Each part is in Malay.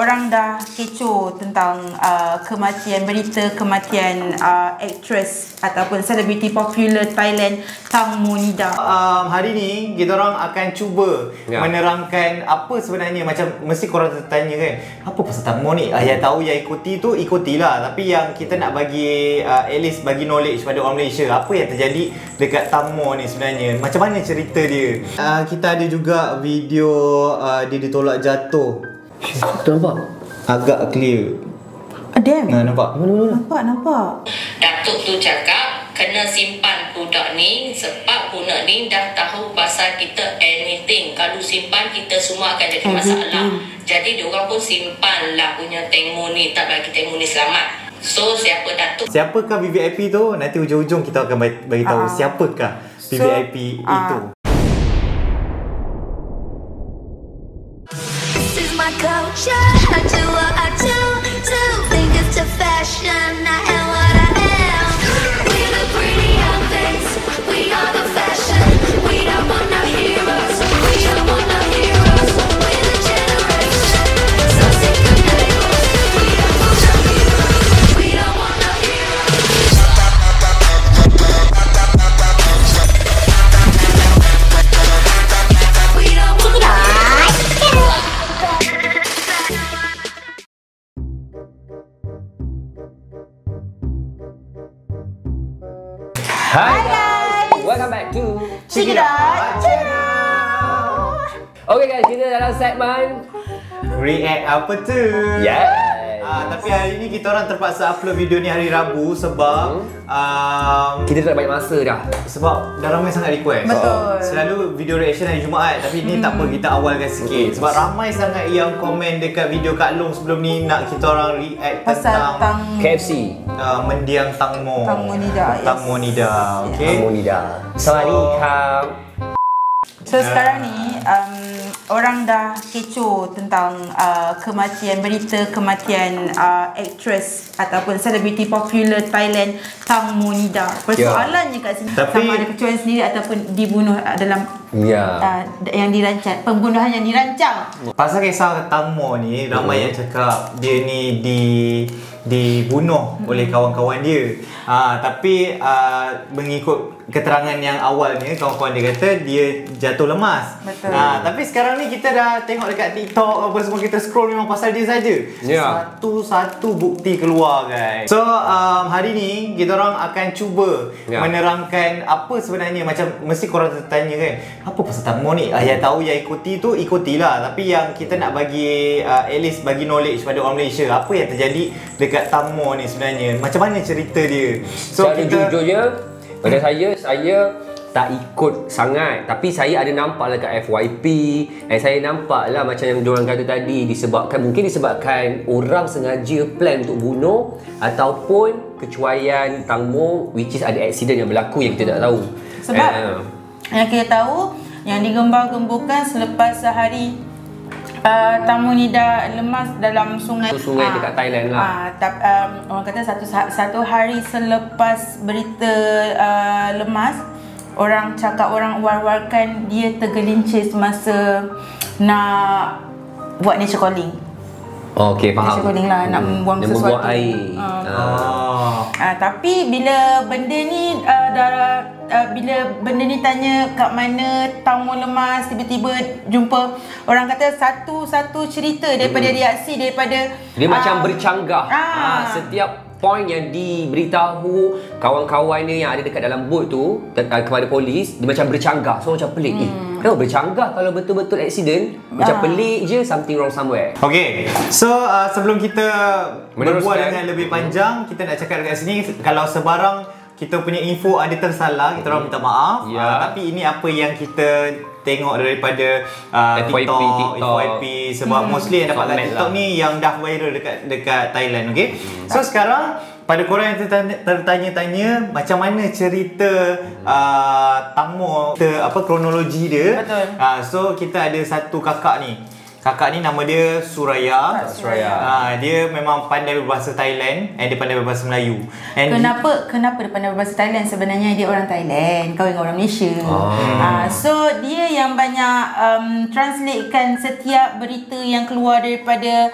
orang dah kecoh tentang berita kematian aktris ataupun selebriti popular Thailand Tang Monida. Hari ni kita orang akan cuba menerangkan apa sebenarnya, macam mesti korang tertanya kan, apa pasal Tang Mo ni? Yang tahu yang ikuti tu ikutilah, tapi yang kita nak bagi at least bagi knowledge pada orang Malaysia, apa yang terjadi dekat Tang Mo ni sebenarnya, macam mana cerita dia. Kita ada juga video dia ditolak jatuh. Tu nampak? Agak clear. Damn. Nampak? Nampak. Datuk tu cakap kena simpan budak ni sebab budak ni dah tahu pasal kita anything. Kalau simpan kita semua akan jadi masalah. Jadi diorang pun simpan lah punya Tang Mo ni, tak bagi Tang Mo ni selamat. So siapa Datuk? Siapakah VVIP tu? Nanti ujung-ujung kita akan bagi tahu siapakah VVIP itu. My culture, I do what I do. Think it's a fashion, I am what I am. We're the pretty young things, we are the fashion. We don't want no heroes, we don't want no heroes. We're the generation, so sick of labels. We don't want no heroes, we don't want no heroes. We don't want no heroes. Hi guys! Welcome back to Check It Out Channel. Okay guys, kita dalam segmen React apa tu? Yes! Tapi hari ni kita orang terpaksa upload video ni hari Rabu sebab kita tak banyak masa dah. sebab dah ramai sangat request. Betul. Selalu video reaction hari Jumaat, tapi ni tak apa, kita awalkan sikit sebab ramai sangat yang komen dekat video Kak Long sebelum ni nak kita orang react Pasal tentang KFC mendiang Tang Mo. Tang Monida. Tang Monida. Okey. Tang Monida. Sawadikap. So sekarang ni orang dah kecoh tentang berita kematian aktris ataupun selebriti popular Thailand Tang Monida. Persoalannya kat sini sama ada kecohan sendiri ataupun dibunuh dalam yang dirancang, pembunuhan yang dirancang. Pasal kisah Tang Mo ni, ramai yang cakap dia ni dibunuh oleh kawan-kawan dia. Tapi mengikut keterangan yang awalnya, kawan-kawan dia kata dia jatuh lemas. Betul. Tapi sekarang ni kita dah tengok dekat TikTok apa semua, kita scroll memang pasal dia saja. Satu-satu bukti keluar guys. So hari ni kita orang akan cuba menerangkan apa sebenarnya, macam mesti korang tertanya kan, apa pasal Tang Mo ni? Yang tahu yang ikuti tu ikutilah, tapi yang kita nak bagi at least bagi knowledge pada orang Malaysia, apa yang terjadi dekat Tang Mo ni sebenarnya, macam mana cerita dia. So kita jujurnya pada saya tak ikut sangat, tapi saya ada nampak lah kat FYP, saya nampak lah macam yang diorang kata tadi, mungkin disebabkan orang sengaja plan untuk bunuh ataupun kecuaian Tang Mo, which is ada accident yang berlaku yang kita tak tahu. Sebab yang kita tahu, yang digembar-gemburkan selepas sehari Tang Monida lemas dalam sungai. Sungai dekat Thailand lah. Orang kata satu hari selepas berita lemas, orang war-warkan dia tergelincir semasa nak buat nature calling. Okey, faham. Nature calling lah, nak buang sesuatu. Air. Tapi bila benda ni bila tanya kat mana Tang Mo lemas, tiba-tiba jumpa, orang kata satu cerita daripada reaksi daripada dia macam bercanggah. Setiap poin yang diberitahu kawan-kawan dia yang ada dekat dalam bot tu kepada polis, dia macam bercanggah. So macam pelik. Kenapa bercanggah kalau betul-betul accident? Macam pelik je, something wrong somewhere. Okay, so sebelum kita berbual dengan lebih panjang, kita nak cakap dekat sini, kalau sebarang kita punya info ada tersalah, kita orang minta maaf. Tapi ini apa yang kita tengok daripada TikTok, FYP, sebab mostly yang dapat kat TikTok ni yang dah viral dekat Thailand. Okay, so sekarang pada korang yang tertanya-tanya macam mana cerita Tang Mo, kronologi dia. Betul. So kita ada satu kakak ni. Kakak ni nama dia Suraya. Dia memang pandai berbahasa Thailand and dia pandai berbahasa Melayu. And Kenapa dia pandai berbahasa Thailand? Sebenarnya dia orang Thailand, kahwin dengan orang Malaysia. So dia yang banyak translatekan setiap berita yang keluar daripada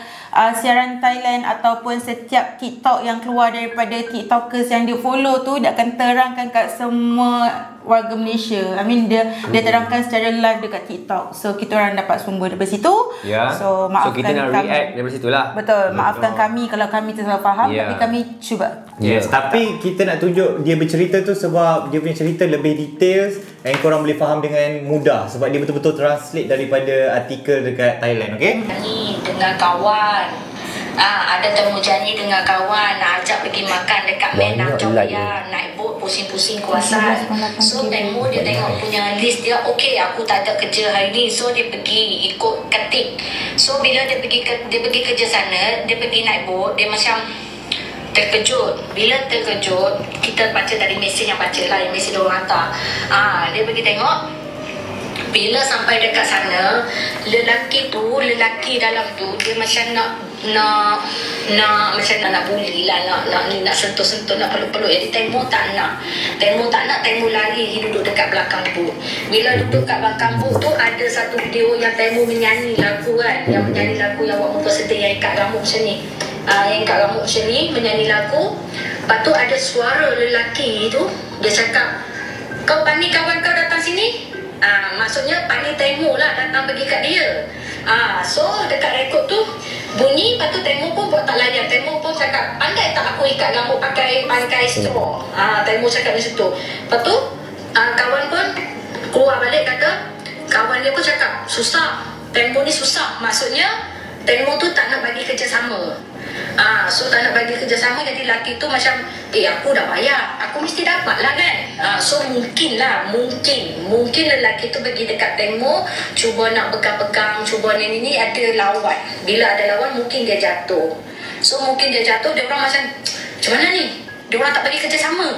siaran Thailand ataupun setiap TikTok yang keluar daripada TikTokers yang dia follow tu, dia akan terangkan kat semua warga Malaysia. I mean dia terangkan secara live dekat TikTok. So kita orang dapat sumber daripada situ. So maafkan kita nak kami. react daripada situlah. Betul. Maafkan kami kalau kami tersalah faham, tapi kami cuba. Tapi kita nak tunjuk dia bercerita tu sebab dia punya cerita lebih details dan korang boleh faham dengan mudah sebab dia betul-betul translate daripada artikel dekat Thailand, okey? Ni dengan kawan. Ada temu janji dengan kawan nak ajak pergi makan dekat Menang Jogja, naik bot pusing-pusing kuasaan. So temu dia tengok punya list dia, okey aku tak ada kerja hari ni, so dia pergi ikut ketik. So bila dia pergi kerja sana, dia pergi naik bot, dia macam terkejut. Bila terkejut, kita baca dari mesej yang yang mesej dia orang hantar. Dia pergi tengok. Bila sampai dekat sana, lelaki dalam tu dia macam nak macam nak bully lah, nak sentuh-sentuh, nak peluk-peluk. Jadi Temu tak nak, Temu lari, dia duduk dekat belakang booth. Bila duduk kat belakang booth tu, ada satu video yang Temu menyanyi lagu kan, yang menyanyi lagu yang buat muka sedih, yang ikat rambut macam ni, menyanyi lagu. Lepas tu ada suara lelaki tu, dia cakap, kau panggil kawan kau datang sini. Maksudnya panggil Temu lah datang pergi kat dia. So dekat rekod tu bunyi, lepas tu Temu pun buat tak layan. Temu pun cakap, pandai tak aku ikat rambut pakai straw. Temu cakap macam tu. Lepas tu kawan pun keluar balik kata, kawan dia pun cakap, susah, Temu ni susah. Maksudnya Temu tu tak nak bagi kerjasama. So tak nak bagi kerjasama, jadi lelaki tu macam, aku dah bayar, aku mesti dapat lah kan. So mungkin lelaki tu pergi dekat Temu, cuba nak pegang-pegang, cuba ni ada lawan. Bila ada lawan, mungkin dia jatuh. So mungkin dia jatuh, dia orang macam mana ni? Dia orang tak bagi kerjasama.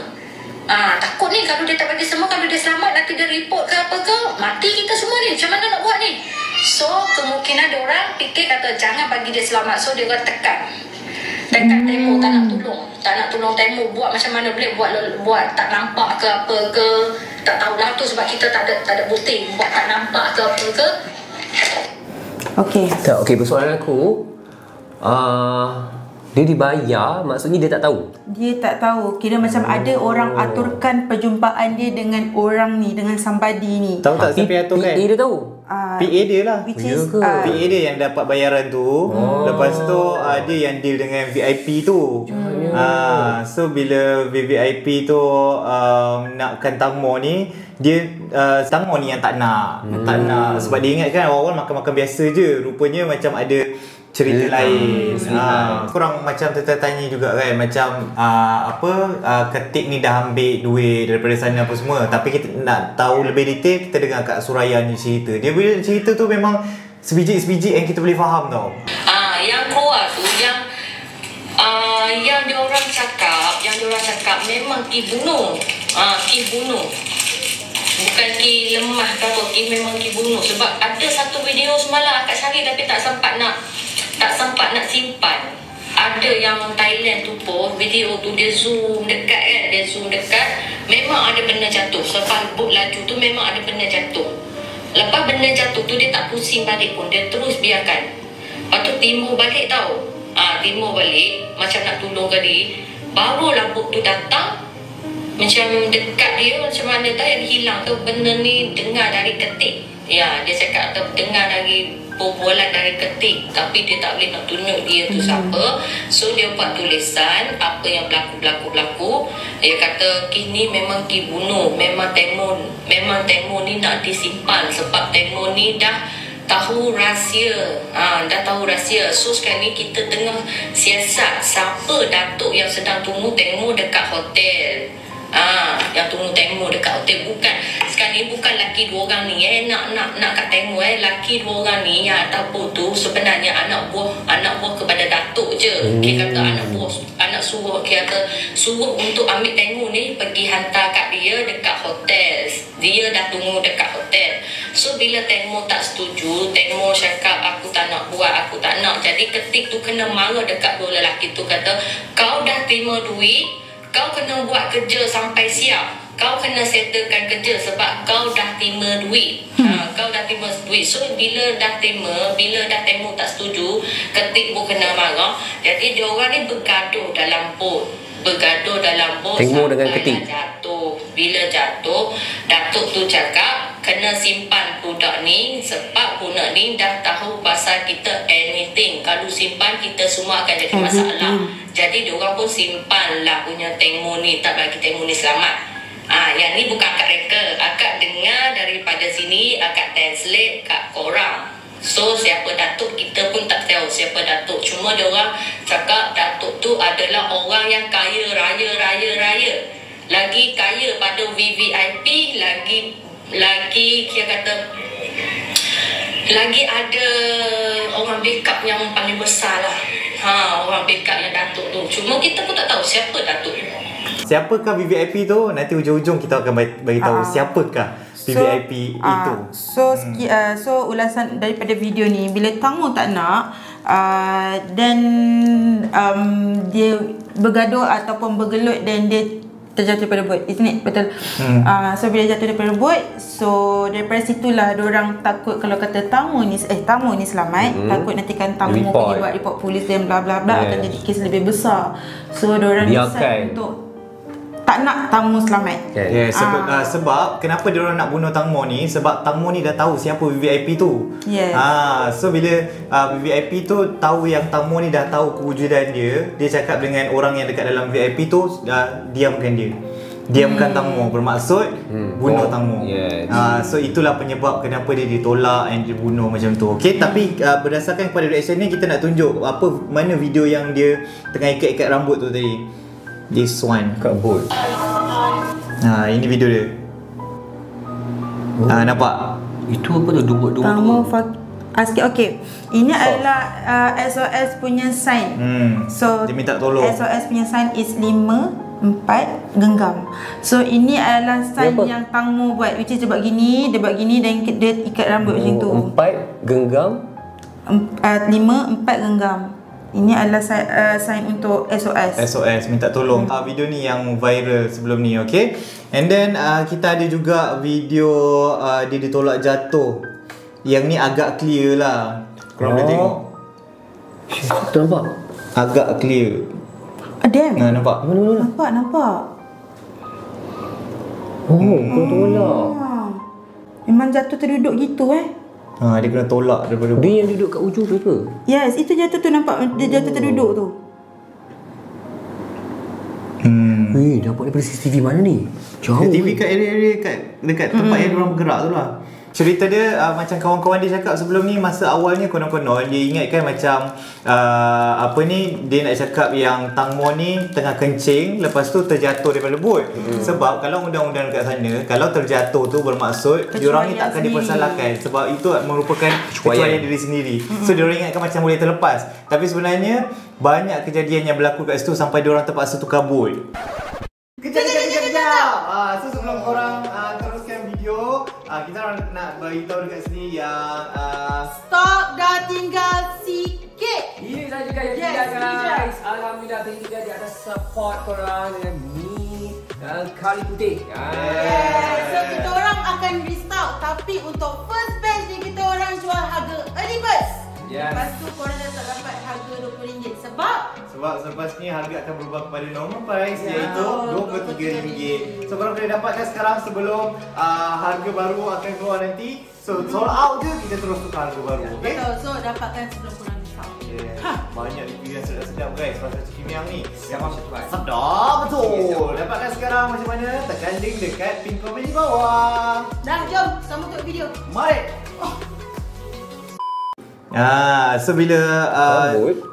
Takut ni kalau dia tak bagi semua, kalau dia selamat nanti dia report ke apa ke, mati kita semua ni. Macam mana nak buat ni? So kemungkinan dia orang fikir kata jangan bagi dia selamat. So dia orang tekan Temu, tak nak tolong Temu, buat macam mana boleh, buat tak nampak ke apa ke, tak tahulah tu sebab kita tak ada bukti, buat tak nampak ke apa ke. Okey, persoalan aku, dia dibayar, maksudnya dia tak tahu. Dia tak tahu. Kira macam ada orang aturkan perjumpaan dia dengan orang ni, dengan somebody ni. Tahu tak siapa yang aturkan? PA dia tahu. PA dia lah. Which is PA dia yang dapat bayaran tu. Lepas tu dia yang deal dengan VIP tu. So bila VIP tu nakkan Tangmo ni, dia Tangmo ni yang tak nak. Sebab dia ingat kan awal-awal makan-makan biasa je. Rupanya macam ada cerita lain. Korang macam tertanya juga kan, macam ketik ni dah ambil duit daripada sana apa semua, tapi kita nak tahu lebih detail, kita dengar Kak Suraya ni cerita. Dia bila cerita tu memang sebiji-sebiji yang kita boleh faham tau. Yang keluar tu yang diorang cakap memang ki bunuh. Bukan ki lemah ke apa, ki memang ki bunuh. Sebab ada satu video semalam akak cari tapi tak sempat nak simpan. Ada yang Thailand tu pun video tu dia zoom dekat kan, memang ada benda jatuh. Sebab bot laju tu memang ada benda jatuh. Lepas benda jatuh tu dia tak pusing balik pun, dia terus biarkan. Lepas tu timbul balik tau. Timbul balik macam nak tolong kali, barulah bot tu datang macam dekat dia, macam mana tak yang hilang ke benda ni, dengar dari ketik. Dia cakap dengar dari perbualan dari ketik, tapi dia tak boleh nak tunjuk dia tu siapa. So dia buat tulisan apa yang berlaku. Dia kata kini memang ki bunuh, memang Temu ni nak disimpan sebab Temu ni dah tahu rahsia. So sekarang ni kita tengah siasat siapa datuk yang sedang tunggu Temu dekat hotel. Yang tunggu Temu dekat hotel. Bukan sekarang ni, bukan laki dua orang ni nak kat Temu. Laki dua orang ni yang ataupun tu sebenarnya anak buah kepada datuk je. Dia kata anak suruh untuk ambil Temu ni pergi hantar kat dia dekat hotel. Dia dah tunggu dekat hotel. So bila Temu tak setuju, Temu cakap aku tak nak buat, aku tak nak. Jadi ketik tu kena marah dekat dua lelaki tu, kata kau dah terima duit, kau kena buat kerja sampai siap. Kau kena settlekan kerja sebab kau dah terima duit. Kau dah terima duit. So bila dah Temu tak setuju, ketik pun kena Jadi diorang ni bergaduh dalam bot. Tengok dengan ketik. Bila jatuh, Datuk tu cakap kena simpan budak ni sebab budak ni dah tahu pasal kita anything. Kalau simpan kita semua akan jadi masalah. Jadi diorang pun simpan lah punya Tengmu ni, tak bagi Tengmu ni selamat. Yang ni bukan akak reka. Akak dengar daripada sini, akak translate kat korang. So siapa Datuk kita pun tak tahu siapa Datuk. Cuma diorang cakap Datuk tu adalah orang yang kaya raya. Lagi kaya pada VVIP, lagi dia kata lagi ada orang backup yang paling besar lah. Orang backup yang Datuk tu. Cuma kita pun tak tahu siapa Datuk. Siapakah VVIP tu? Nanti ujung-ujung kita akan bagi tahu siapakah VVIP itu. So ulasan daripada video ni, bila Tangmo tak nak dan dia bergaduh ataupun bergelut dan dia terjatuh daripada bot, isn't it? Betul. So bila jatuh daripada bot, so daripada situlah diorang takut kalau kata Tangmo ni selamat, takut nanti kan Tangmo pergi buat report polis dan bla bla bla, akan jadi kes lebih besar. So diorang decide untuk tak nak Tangmo selamat. Sebab kenapa diorang nak bunuh Tangmo ni? Sebab Tangmo ni dah tahu siapa VVIP tu. So bila VVIP tu tahu yang Tangmo ni dah tahu kewujudan dia cakap dengan orang yang dekat dalam VIP tu, diamkan dia. Diamkan Tangmo, bermaksud bunuh Tangmo. So itulah penyebab kenapa dia ditolak dan dibunuh macam tu. Tapi berdasarkan kepada reaction ni, kita nak tunjuk mana video yang dia tengah ikat-ikat rambut tu tadi. This one kat bot. Ini video dia. Nampak? Itu apa tu? Dua. Tangmo sikit. Ini adalah SOS punya sign. So dia minta tolong. SOS punya sign is 5, 4 genggam. So ini adalah sign yang Tangmo buat, which is dia buat gini dan dia ikat rambut macam tu. 4 genggam, 5, 4 genggam. Ini adalah sign untuk SOS minta tolong. Video ni yang viral sebelum ni, okay? And then kita ada juga video dia ditolak jatuh. Yang ni agak clear lah. Korang boleh tengok. Tu nampak? Agak clear. Damn. Nampak? Nampak. Kau tolak. Memang jatuh terduduk gitu dia kena tolak daripada dia yang duduk kat ujung tu ke? Yes, itu jatuh tu, nampak dia jatuh terduduk tu. Dapat daripada CCTV mana ni? Jauh. CCTV kat area-area dekat tempat yang diorang bergerak tu lah. Cerita dia macam kawan-kawan dia cakap sebelum ni, masa awalnya konon-konon dia ingatkan macam dia nak cakap yang Tangmo ni tengah kencing, lepas tu terjatuh daripada bot. Sebab kalau undang-undang dekat sana, kalau terjatuh tu bermaksud diorang ni tak akan dipersalahkan, sebab itu merupakan kecuaian diri sendiri. So diorang ingatkan macam boleh terlepas, tapi sebenarnya banyak kejadian yang berlaku kat situ sampai diorang terpaksa tukar bot. Kejap. So sebelum korang teruskan video, kita nak beritahu dekat sini yang stok dah tinggal sikit. Ini saja guys. Alhamdulillah, thank you guys di atas support korang dengan mi dan kari putih. So kita orang akan restock, tapi untuk first batch ni kita orang jual harga early bird. Lepas tu korang dah tak dapat harga RM20 sebab selepas ni harga akan berubah kepada normal price, iaitu RM23. So korang boleh dapatkan sekarang sebelum harga baru akan keluar nanti. So sold out je, kita terus tukar harga baru. Betul, so dapatkan sebelum korang discount. Banyak review yang sedap-sedap guys pasal Cikimiang ni. Sedap betul. Dapatkan sekarang macam mana? Tekan link dekat pin komen di bawah. Dah, jom sama untuk video. Mari. So bila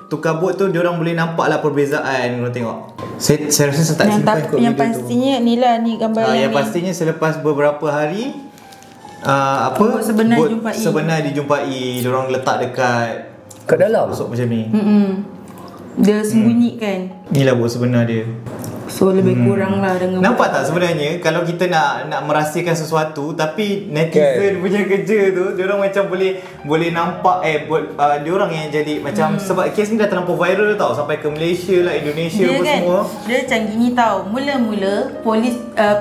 tukar bot tu, diorang boleh nampak lah perbezaan. Korang tengok. Saya rasa saya tak simpan kot video tu. Yang pastinya ni lah ni gambar yang pastinya selepas beberapa hari bot sebenar dijumpai. Diorang letak dekat dalam masuk macam ni. Dia sembunyikan. Inilah bot sebenar dia. So lebih kurang lah dengan Nampak tak sebenarnya kalau kita nak merahsiakan sesuatu tapi netizen punya kerja tu diorang macam boleh nampak diorang yang jadi macam sebab kes ni dah terlampau viral tau sampai ke Malaysia lah, Indonesia apa kan, semua. dia macam gini tau. Mula-mula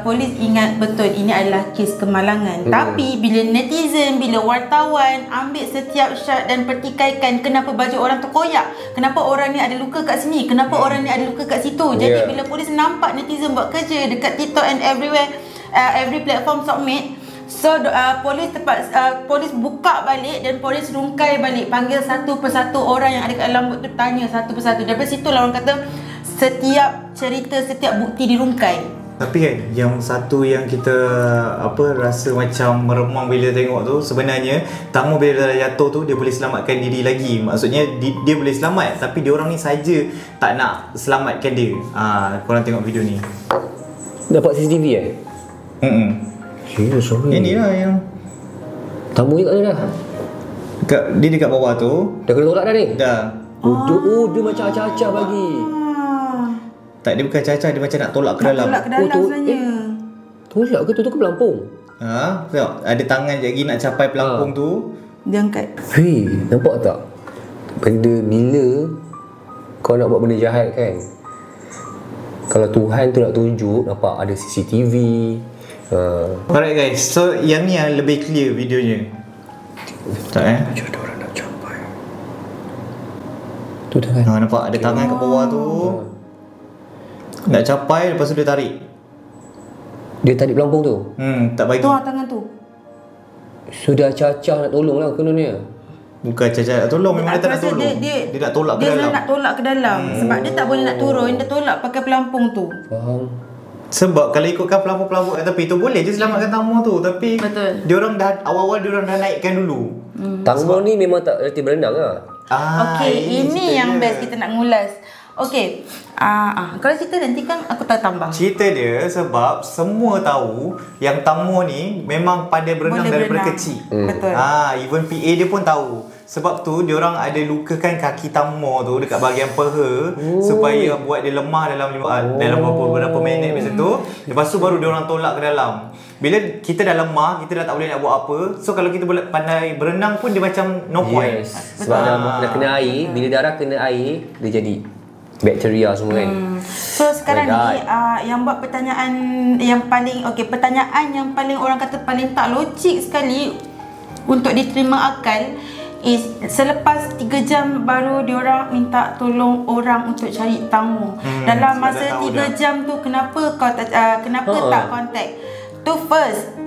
polis ingat betul ini adalah kes kemalangan. Tapi bila netizen, bila wartawan ambil setiap shot dan pertikaikan kenapa baju orang terkoyak, kenapa orang ni ada luka kat sini, kenapa orang ni ada luka kat situ. Jadi bila polis nampak netizen buat kerja dekat TikTok and everywhere, every platform submit, so polis buka balik dan polis rungkai balik, panggil satu persatu orang yang ada kat dalam tu, tanya satu persatu. Daripada situ lah orang kata setiap cerita, setiap bukti dirungkai. Tapi kan yang satu yang kita rasa macam meremang bila tengok tu, sebenarnya tamu bila dah jatuh tu dia boleh selamatkan diri lagi. Maksudnya dia boleh selamat tapi dia orang ni saja tak nak selamatkan dia. Korang tengok video ni. Dapat CCTV Serius ini lah yang tamu ni kat mana dah? Dia dekat bawah tu. Dah kena tolak dah ni? Dah. Dia macam acah-acah bagi. Tak, dia bukan caca, dia macam nak tolak ke dalam. Tolak ke dalam sebenarnya. Tolak ke tu ke pelampung? Tengok, ada tangan je lagi nak capai pelampung tu. Dia angkat. Hei, nampak tak? Benda bila kau nak buat benda jahat kan, kalau Tuhan tu nak tunjuk, nampak ada CCTV. Alright guys, so yang ni yang lebih clear videonya. Tak Macam ada orang nak capai. Tu tangan. nampak ada tangan kat bawah tu. Nak capai, lepas tu dia tarik. Dia tarik pelampung tu? Tak bagi. Tu tangan tu. Sudah acah-acah nak tolong lah kononnya. Bukan caca nak tolong, memang dia tak nak Aku rasa tolong. Dia nak tolak ke dalam. Dia nak tolak ke dalam. Sebab dia tak boleh nak turun, dia tolak pakai pelampung tu. Faham? Sebab kalau ikutkan pelampung-pelampung kat tepi tu boleh je selamatkan tamu tu. Tapi Betul. diorang dah awal-awal diorang dah naikkan dulu. Tamu ni memang tak reti berenang lah. Okey, ini yang cerita best dia. kita nak ngulas. Okey. Kalau cerita nanti kan aku tak tambah. Cerita dia sebab semua tahu yang tamu ni memang pandai berenang Boleh daripada berenang. kecil. Betul. Even PA dia pun tahu. Sebab tu diorang ada lukakan kaki tamu tu dekat bahagian peha supaya buat dia lemah dalam beberapa minit macam tu. Lepas tu baru diorang tolak ke dalam. Bila kita dah lemah, kita dah tak boleh nak buat apa. So kalau kita boleh pandai berenang pun dia macam no point. Sebab dah kena air, bila darah kena air, dia jadi bakteria semua kan. So sekarang ni yang buat pertanyaan yang paling pertanyaan yang paling orang kata paling tak logik sekali untuk diterima akal is selepas 3 jam baru diorang minta tolong orang untuk cari tamu. Dalam masa 3 jam tu kenapa kau tak contact? Tu first,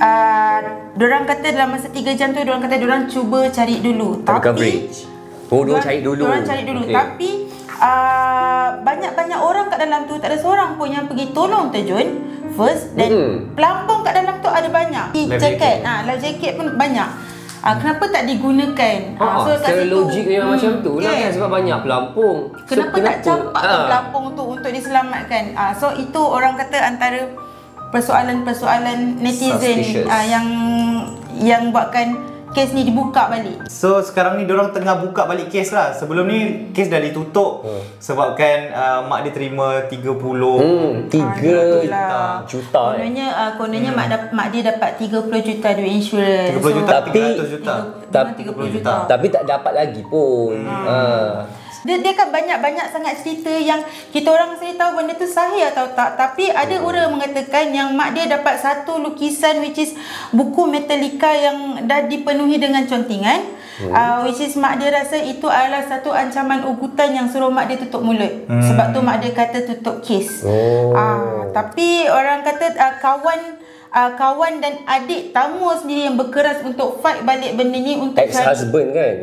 diorang kata dalam masa 3 jam tu diorang kata diorang cuba cari dulu. Tapi coverage. Diorang cari dulu. Diorang cari dulu. Okay. Tapi banyak orang kat dalam tu tak ada seorang pun yang pergi tolong terjun first, dan pelampung kat dalam tu ada banyak. Life jacket pun banyak. Kenapa tak digunakan? So secara logik memang macam tu lah kan, sebab banyak pelampung. Kenapa tak campak pelampung tu untuk diselamatkan? So itu orang kata antara persoalan-persoalan netizen yang buatkan kes ni dibuka balik. So sekarang ni diorang tengah buka balik kes lah. Sebelum ni kes dah ditutup sebabkan mak dia terima 3 juta. Kononnya mak dia dapat 30 juta duit insurans. 30 juta, Tapi 300 juta. 30 juta. Tapi tak dapat lagi pun. Dia kan banyak sangat cerita yang kita orang sendiri tahu benda tu sahih atau tak. Tapi ada orang mengatakan yang mak dia dapat satu lukisan which is buku Metallica yang dah dipenuhi dengan contingan. Which is mak dia rasa itu adalah satu ancaman ugutan yang suruh mak dia tutup mulut. Sebab tu mak dia kata tutup kes. Tapi orang kata kawan dan adik tamu sendiri yang berkeras untuk fight balik benda ni untuk Ex-husband kan?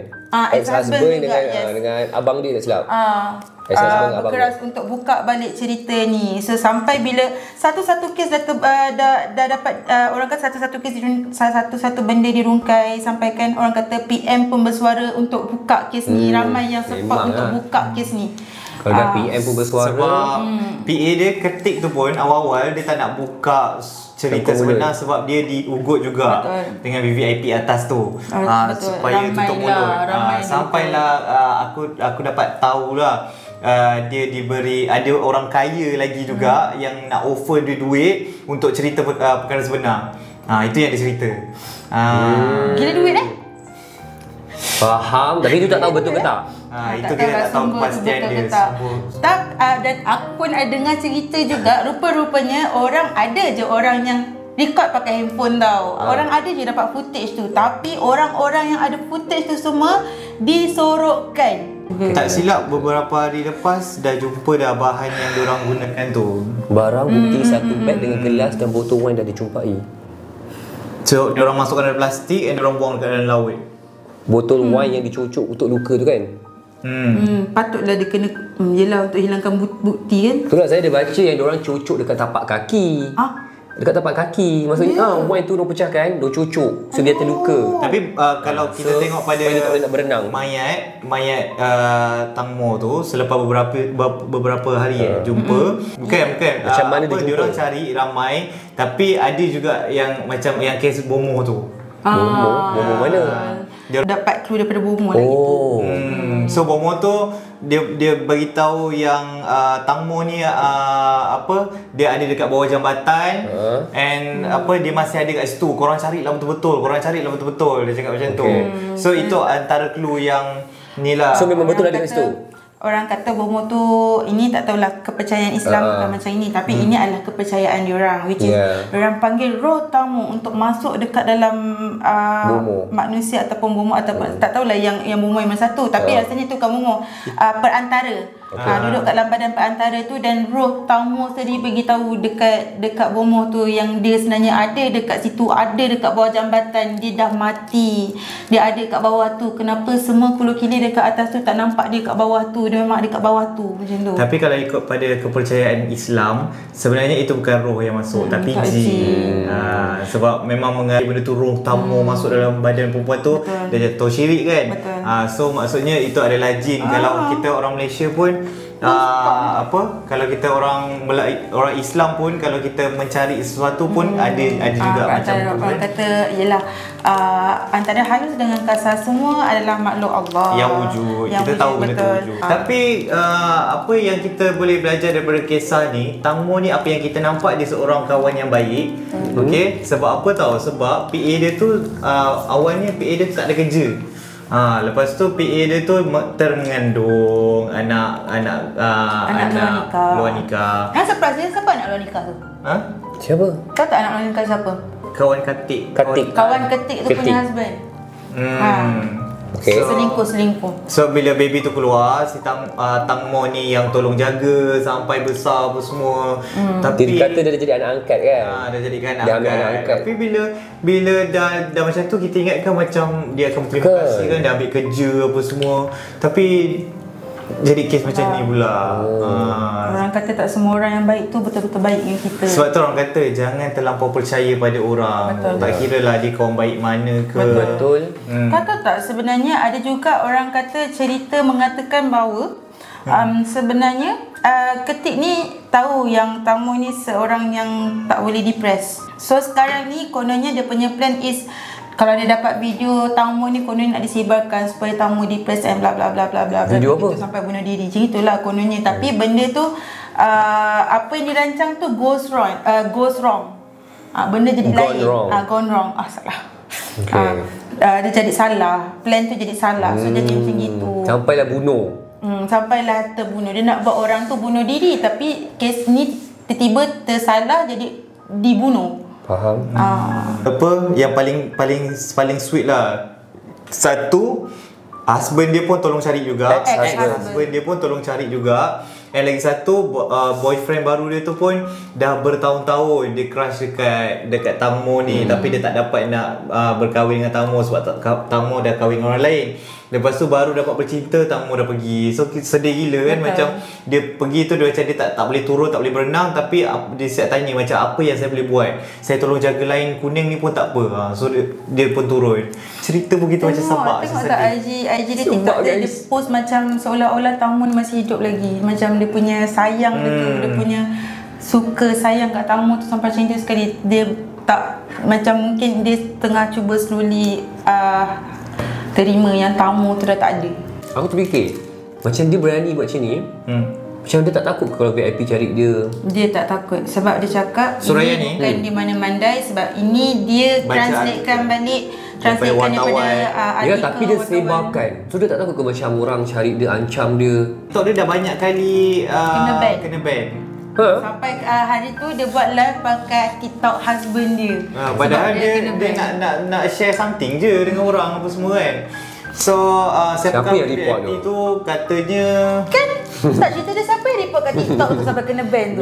Ex-husband dengan abang dia tak silap. berkeras untuk buka balik cerita ni. So sampai bila satu-satu kes dah dapat orang kata satu-satu kes satu-satu benda dirungkai, sampaikan orang kata PM pun bersuara untuk buka kes ni. Ramai yang support untuk buka kes ni. Kalau dah PM pun bersuara. Sebab PA dia ketik tu pun awal-awal dia tak nak buka cerita sebenar sebab dia diugut juga. Betul. Dengan VVIP atas tu. Supaya tutup mulut. Sampailah aku dapat tahulah dia diberi, ada orang kaya lagi juga yang nak offer dia duit untuk cerita perkara sebenar. Itu yang dia cerita. Gila duit Faham, tapi tu tak tahu betul ke tak? Itu dia tak tahu kepastian dia. Dan aku pun ada dengar cerita juga, rupa-rupanya ada je orang yang record pakai handphone tau. Orang ada je dapat footage tu, tapi orang-orang yang ada footage tu semua disorokkan. Tak silap beberapa hari lepas dah jumpa dah bahan yang diorang gunakan tu. Barang bukti satu beg dengan gelas dan botol wine dah dijumpai. So diorang masukkan dalam plastik dan diorang buang dekat dalam laut. Botol wine yang dicucuk untuk luka tu kan? Patutlah dia kena yelah untuk hilangkan bukti kan. Itulah saya ada baca yang diorang cucuk dekat tapak kaki. Dekat tapak kaki. Maksudnya wine tu diorang pecahkan, diorang cucuk so dia terluka. Tapi kalau kita tengok pada tak boleh nak berenang. mayat Tang Mo tu selepas beberapa hari jumpa, bukan Macam mana dia jumpa? diorang cari ramai, tapi ada juga yang macam yang kes bomoh tu. Bomoh mana? Dia dapat clue daripada bomoh lagi tu. So bomoh tu dia bagi tahu yang Tang Mo ni dia ada dekat bawah jambatan and dia masih ada kat situ. Korang carilah betul-betul. Dia cakap macam tu. So itu antara clue yang ni lah. So memang betul ada kat situ. Orang kata bomoh tu, ini tak tahulah kepercayaan Islam bukan macam ini, tapi ini adalah kepercayaan diorang, which is diorang panggil roh Tang Mo untuk masuk dekat dalam manusia ataupun bomoh ataupun tak tahulah yang bomoh yang mana satu, tapi rasanya tu kan bomoh perantara. Duduk kat dalam badan perantara tu, dan roh Tang Mo sendiri beritahu dekat bomoh tu yang dia sebenarnya ada dekat situ, ada dekat bawah jambatan, dia dah mati, dia ada kat bawah tu. Kenapa semua kulit kilir dekat atas tu tak nampak dia kat bawah tu? Dia memang ada kat bawah tu, macam tu. Tapi kalau ikut pada kepercayaan Islam, sebenarnya itu bukan roh yang masuk, tapi jin. Sebab memang mengalir benda tu roh Tang Mo masuk dalam badan perempuan tu, dia jatuh syirik kan. So maksudnya itu adalah jin. Kalau kita orang Malaysia pun kalau kita orang Islam pun, kalau kita mencari sesuatu pun ada juga macam tu kan. Orang kata ialah antara halus dengan kasar semua adalah makhluk Allah yang wujud. Kita tahu benda tu wujud. Tapi apa yang kita boleh belajar daripada kisah ni, Tang Mo ni apa yang kita nampak, dia seorang kawan yang baik. Okey, sebab apa tahu? Sebab PA dia tu awalnya PA dia tu tak ada kerja. Lepas tu PA dia tu termengandung anak luar nikah. Surprise dia, siapa anak luar nikah tu? Siapa? Tahu tak anak luar nikah siapa? Kawan Katik. Kawan Ketik tu punya husband. Okay. Selingkuh. So bila baby tu keluar, si Tang Mo ni yang tolong jaga sampai besar apa semua. Tapi dia kata dia dah jadi anak angkat kan? Dah jadikan anak angkat. Tapi bila dah macam tu, kita ingatkan macam dia akan berterima kasih kan, dia ambil kerja apa semua. Tapi jadi kes macam ni pula. Orang kata tak semua orang yang baik tu betul-betul baik dengan kita. Sebab tu orang kata jangan terlampau percaya pada orang. Tak kira lah dia kawan baik mana ke. Betul. Kau tahu tak, sebenarnya ada juga orang kata cerita mengatakan bahawa sebenarnya Ketik ni tahu yang Tang Mo ni seorang yang tak boleh depres. So sekarang ni kononnya dia punya plan is, kalau dia dapat video Tang Mo ni, kononnya nak disebarkan supaya Tang Mo depres and bla bla bla bla bla. Video apa? Sampai bunuh diri. Macam itulah kononnya. Tapi benda tu apa yang dirancang tu goes wrong. Benda jadi lain. Gone wrong. Salah. Dia jadi salah. Plan tu jadi salah. So jadi macam gitu. Sampailah bunuh. Sampailah terbunuh. Dia nak buat orang tu bunuh diri, tapi kes ni tiba-tiba tersalah jadi dibunuh. Faham. Apa yang paling sweet lah, satu, husband dia pun tolong cari juga. Husband dia pun tolong cari juga. And lagi satu, boyfriend baru dia tu pun dah bertahun-tahun dia crush dekat Tang Mo ni, tapi dia tak dapat nak berkahwin dengan Tang Mo sebab Tang Mo dah kahwin dengan orang lain. Lepas tu baru dapat bercinta, Tang Mo dah pergi. So sedih gila kan. Macam dia pergi tu, dia macam dia tak boleh turun, tak boleh berenang. Tapi dia siap tanya macam apa yang saya boleh buat. Saya tolong jaga lain kuning ni pun tak apa. So dia pun turun. Cerita pun kita macam sabak. Tengok tak IG dia, TikTok dia post macam seolah-olah Tang Mo ni masih hidup lagi. Macam dia punya sayang dia tu, dia punya suka sayang kat Tang Mo tu sampai macam tu sekali. Dia tak, macam mungkin dia tengah cuba slowly terima yang Tang Mo tu dah tak ada. Aku terfikir, Macam dia berani buat macam ni. Macam dia tak takut kalau VIP cari dia? Dia tak takut sebab dia cakap Suraya ini ni? bukan di mana-mandai sebab ini dia translatekan balik, translatekan daripada Ya, artikel tapi dia wartawan. sebarkan. So dia tak takut ke macam orang cari dia, ancam dia? TikTok dia dah banyak kali Kena ban. Ha? Sampai hari tu dia buat live pakai TikTok husband dia. Padahal Sebab dia kena ban. nak share something je dengan orang apa semua kan. So Siapa yang report VIP tu? tu katanya Kan? Tak cerita dia siapa yang report kat TikTok tu sampai kena ban tu.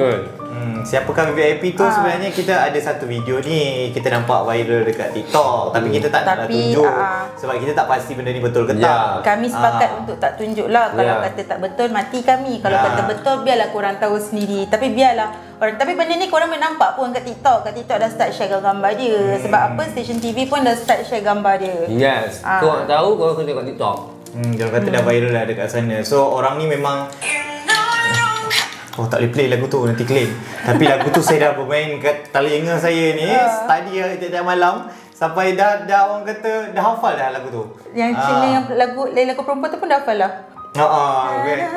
siapakah VIP tu sebenarnya kita ada satu video ni kita nampak viral dekat TikTok tapi kita tak nak Tapi, tunjuk sebab kita tak pasti benda ni betul ke tak. Kami sepakat untuk tak tunjuk lah. Kalau Ya. kata tak betul, mati kami. Kalau kata betul, biarlah korang tahu sendiri. Tapi biarlah orang. Tapi benda ni korang boleh nampak pun kat TikTok. Kat TikTok dah start share gambar dia. Sebab apa, stesen TV pun dah start share gambar dia. Yes. Korang tahu, korang kena tengok TikTok. Dia orang kata dah viral lah dekat sana. So orang ni memang tak boleh play lagu tu nanti claim. Tapi lagu tu saya dah bermain kat telinga saya ni tadi tiap-tiap malam sampai dah orang kata dah hafal dah lagu tu. Yang lagu perempuan tu pun dah hafal lah. Okay.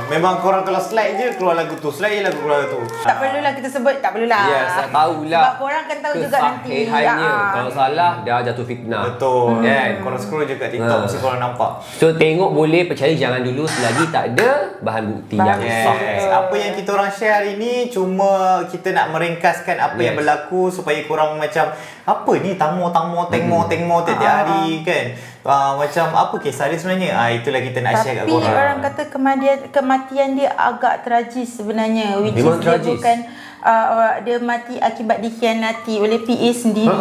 Memang korang kalau slide je keluar lagu tu, slide je lagu keluar lagu tu. Tak perlulah kita sebut, tak perlulah. Yes, tak tahulah. Sebab korang akan tahu juga nanti. Kesahihannya. Kalau salah, dah jatuh fitnah. Betul. Kan? Korang scroll je kat TikTok mesti korang nampak. So tengok boleh, percaya jangan dulu selagi tak ada bahan bukti yang sah. Yes. Apa yang kita orang share hari ni cuma kita nak meringkaskan apa yang berlaku supaya korang macam apa ni tengmo tiap-tiap hari kan. Macam apa kisah dia sebenarnya? Itulah kita nak share kat Tapi korang. orang kata kematian dia agak tragis sebenarnya. Which Memang is tragis. dia bukan dia mati akibat dikhianati oleh PA sendiri.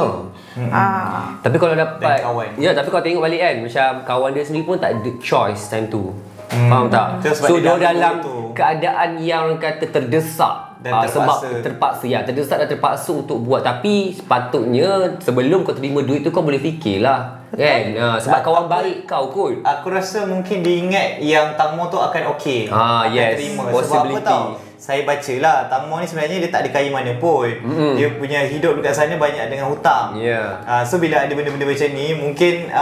Tapi kalau dapat Dan kawan. ya, tapi kalau tengok balik kan, macam kawan dia sendiri pun tak ada choice time tu. Faham tak? Sebab So dia dia dah dalam tu. keadaan yang orang kata terdesak Dan sebab terpaksa. terpaksa ya, terdesak dan terpaksa untuk buat. Tapi sepatutnya sebelum kau terima duit tu kau boleh fikirlah kan. Sebab kawan baik kau kot. Aku rasa mungkin dia ingat yang Tangmo tu akan okey. Akan Yes. terima. Sebab apa Possibility. tau? Saya baca lah Tangmo ni sebenarnya dia tak ada kaya mana pun. Dia punya hidup dekat sana banyak dengan hutang. Ya. So bila ada benda-benda macam ni mungkin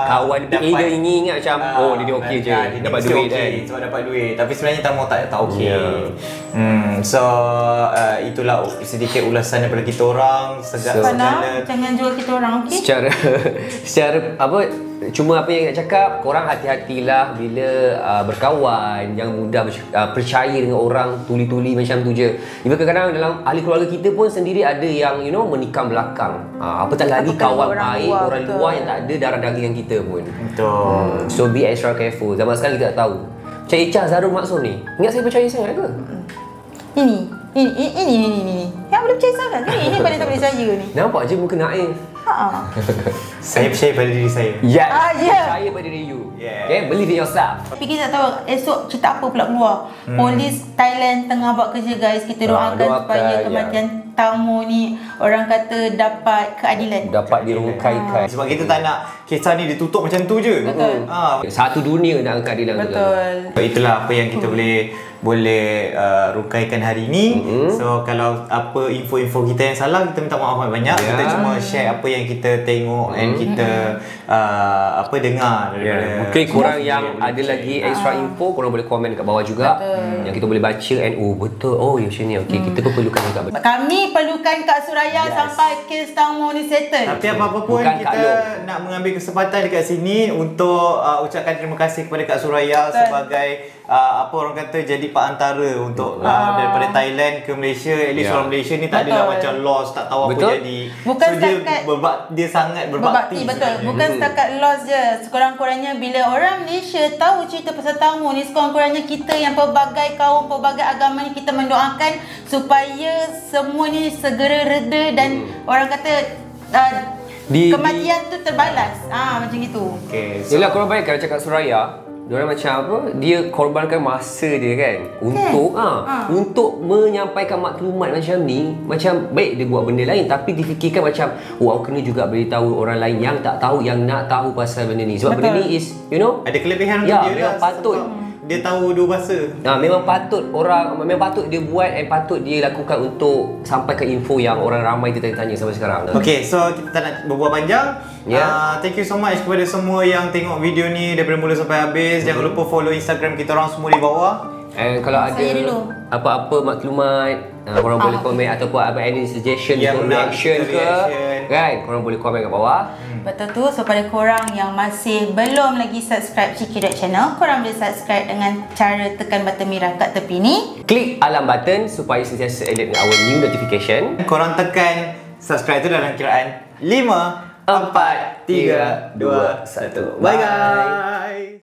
Kawan PA dia ingin ingat macam dia okey je, dia dapat mesti duit okey kan. sebab dapat duit. Tapi sebenarnya Tangmo tak okey. So itulah sedikit ulasan daripada kita orang Fana, jangan jual kita orang, okey? secara apa, cuma apa yang nak cakap, korang hati-hatilah bila berkawan, jangan mudah percaya dengan orang tuli-tuli macam tu je. Even kadang-kadang dalam ahli keluarga kita pun sendiri ada yang menikam belakang. Apatah lagi Apatah kawan orang baik, luar, orang betul. luar yang tak ada darah daging yang kita pun. Betul. So be extra careful. Zaman sekarang kita tak tahu. Macam Echah Zarul Maksum ni, ingat saya percaya sangat ke? Ini. Yang boleh percaya sangat ke? Ini paling tak boleh percaya ni. Nampak je muka Naim. Saya percaya pada diri saya. Yes. Yeah. Percaya pada diri you. Yeah. Okay, believe in yourself. Tapi kita tak tahu esok cerita apa pula keluar. Polis Thailand tengah buat kerja guys. Kita doakan doakan, supaya kematian Tangmo ni orang kata dapat keadilan. Dapat dirungkaikan. Sebab kita tak nak kisah ni ditutup macam tu je. Betul. Satu dunia nak keadilan tu. Betul. Itulah apa yang kita boleh rungkaikan hari ni. So kalau apa info-info kita yang salah, kita minta maaf banyak. Ya. Kita cuma share apa yang kita tengok and kita apa dengar daripada Mungkin korang yang ada lagi extra info, korang boleh komen kat bawah juga. Betul. Yang kita boleh baca and betul. Ya macam ni. Okay, kita pun perlukan juga. Kami perlukan Kak Suraya sampai kes Tangmo ni settle. Tapi apa-apa pun Bukan Kak kita Long. nak mengambil kesempatan dekat sini untuk ucapkan terima kasih kepada Kak Suraya sebagai apa orang kata jadi perantara untuk daripada Thailand ke Malaysia. At least orang Malaysia ni tak adalah macam lost, tak tahu apa Betul. jadi. Bukan so dia setakat dia sangat berbakti. betul. sebenarnya. Bukan setakat loss je. Sekurang-kurangnya bila orang Malaysia tahu cerita pasal Tangmo ni, sekurang-kurangnya kita yang pelbagai kaum, pelbagai agama ni, kita mendoakan supaya semua ni segera reda dan orang kata kematian tu terbalas. Macam gitu. Okay, so Yelah, korang bayangkan cakap Suraya, diorang macam apa, dia korbankan masa dia kan untuk untuk menyampaikan maklumat macam ni. Macam baik dia buat benda lain, tapi difikirkan macam aku kena juga beritahu orang lain yang tak tahu, yang nak tahu pasal benda ni. Sebab benda ni is, ada kelebihan untuk ya, dia memang lah. patut dia tahu dua bahasa. Memang patut dia buat dan patut dia lakukan untuk sampaikan info yang orang ramai tanya sampai sekarang. Okay, so kita tak nak berbual panjang. Thank you so much kepada semua yang tengok video ni daripada mula sampai habis. Jangan lupa follow Instagram kita orang semua di bawah. And kalau ada apa-apa maklumat, korang boleh komen ataupun ada any suggestion untuk reaction ke, kan? Korang boleh komen kat bawah. Betul tu. So pada korang yang masih belum lagi subscribe Cheeky Channel, korang boleh subscribe dengan cara tekan button merah kat tepi ni. Klik alarm button supaya sentiasa alert dengan our new notification. Korang tekan subscribe tu dalam kiraan 5, 4, 3, 2, 1. Bye guys.